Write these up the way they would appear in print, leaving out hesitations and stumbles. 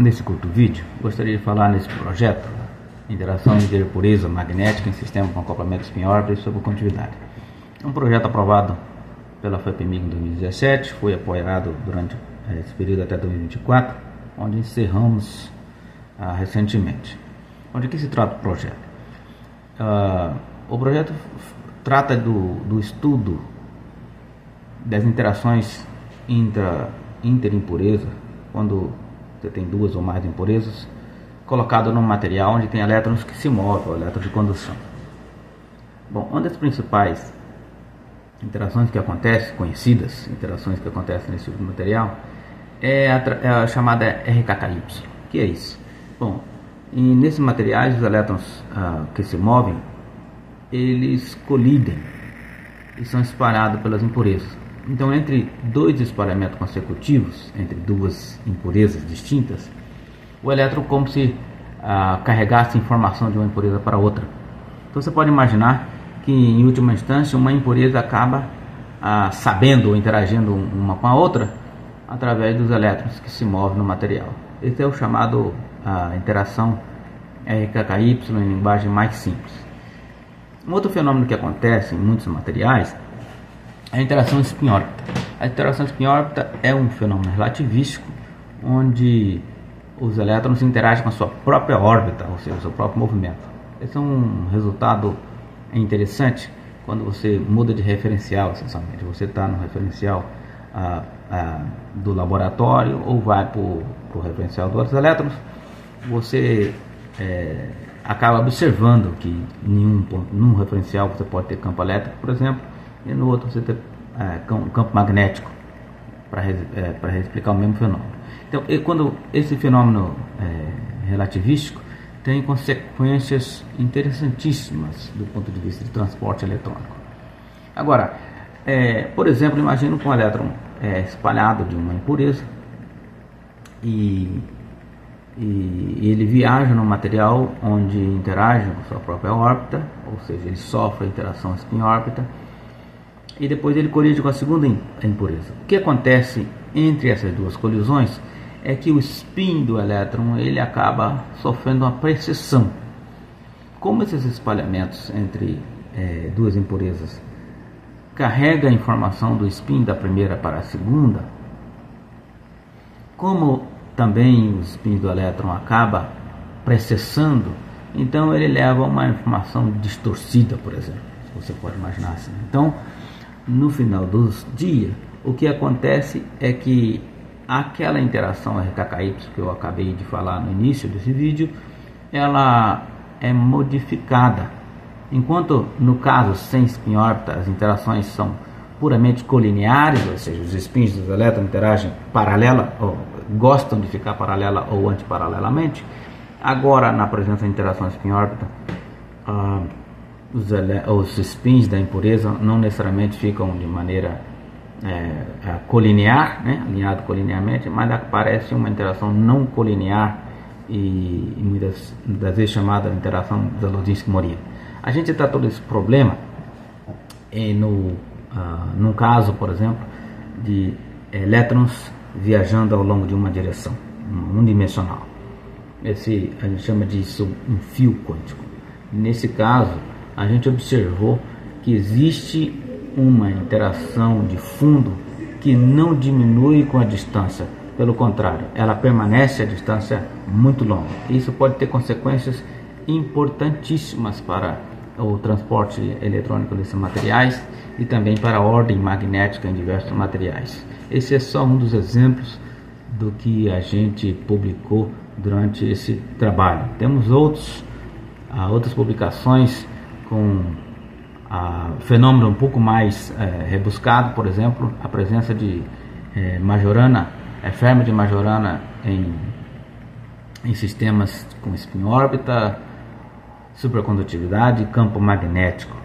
Nesse curto vídeo, gostaria de falar nesse projeto Interação Interpureza Magnética em Sistema com Acoplamento Spin-Orbiter e Subcondutividade. É um projeto aprovado pela FEPEMIG em 2017, foi apoiado durante esse período até 2024, onde encerramos recentemente. Onde que se trata o projeto? O projeto trata do estudo das interações interimpureza, quando você tem duas ou mais impurezas, colocado num material onde tem elétrons que se movem, elétrons de condução. Bom, uma das principais interações que acontecem, conhecidas interações que acontecem nesse tipo de material, é a chamada RKKY. O que é isso? Bom, nesses materiais, os elétrons que se movem, eles colidem e são espalhados pelas impurezas. Então, entre dois espalhamentos consecutivos, entre duas impurezas distintas, o elétron como se carregasse informação de uma impureza para outra. Então, você pode imaginar que, em última instância, uma impureza acaba sabendo ou interagindo uma com a outra através dos elétrons que se movem no material. Esse é o chamado interação RKKY em linguagem mais simples. Um outro fenômeno que acontece em muitos materiais é a interação spin-órbita. A interação spin-órbita é um fenômeno relativístico onde os elétrons interagem com a sua própria órbita, ou seja, o seu próprio movimento. Esse é um resultado interessante quando você muda de referencial, essencialmente. Você está no referencial do laboratório ou vai para o referencial dos outros elétrons, você acaba observando que num referencial você pode ter campo elétrico, por exemplo, e no outro você tem campo magnético, para explicar o mesmo fenômeno. Então, quando esse fenômeno relativístico tem consequências interessantíssimas do ponto de vista de transporte eletrônico. Agora, por exemplo, imagine que um elétron espalhado de uma impureza e ele viaja no material onde interage com sua própria órbita, ou seja, ele sofre a interação spin-órbita, e depois ele colide com a segunda impureza. O que acontece entre essas duas colisões é que o spin do elétron ele acaba sofrendo uma precessão. Como esses espalhamentos entre duas impurezas carrega a informação do spin da primeira para a segunda, como também o spin do elétron acaba precessando, então ele leva uma informação distorcida, por exemplo, você pode imaginar assim. Então, no final dos dias, o que acontece é que aquela interação RKKY que eu acabei de falar no início desse vídeo, ela é modificada. Enquanto no caso sem spin órbita as interações são puramente colineares, ou seja, os spins dos elétrons interagem paralela, ou gostam de ficar paralela ou antiparalelamente. Agora, na presença de interação spin órbita, os spins da impureza não necessariamente ficam de maneira colinear, né, alinhado colinearmente, mas aparece uma interação não colinear e muitas das vezes chamada interação da Zaludzinski-Moria. A gente tratou desse problema num caso, por exemplo, de elétrons viajando ao longo de uma direção unidimensional. A gente chama disso um fio quântico. Nesse caso, a gente observou que existe uma interação de fundo que não diminui com a distância, pelo contrário, ela permanece a distância muito longa. Isso pode ter consequências importantíssimas para o transporte eletrônico desses materiais e também para a ordem magnética em diversos materiais. Esse é só um dos exemplos do que a gente publicou durante esse trabalho. Temos outras publicações com fenômeno um pouco mais rebuscado, por exemplo, a presença de fermi de Majorana em sistemas com spin-órbita, supercondutividade e campo magnético.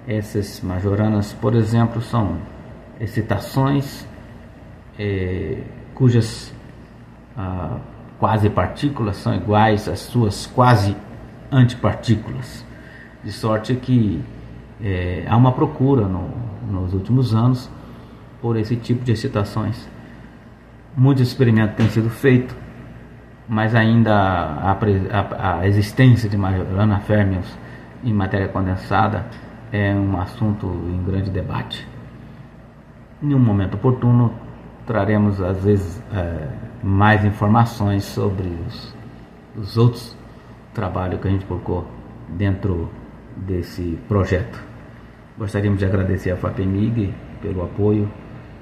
Essas Majoranas, por exemplo, são excitações cujas quase partículas são iguais às suas quase antipartículas, de sorte que há uma procura nos últimos anos por esse tipo de excitações. Muitos experimentos têm sido feitos mas ainda a existência de Majorana Férmios em matéria condensada é um assunto em grande debate. Em um momento oportuno, traremos às vezes mais informações sobre os outros trabalhos que a gente colocou dentro desse projeto. Gostaríamos de agradecer a FAPEMIG pelo apoio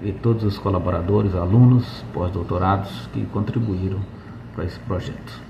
e todos os colaboradores, alunos, pós-doutorados que contribuíram para esse projeto.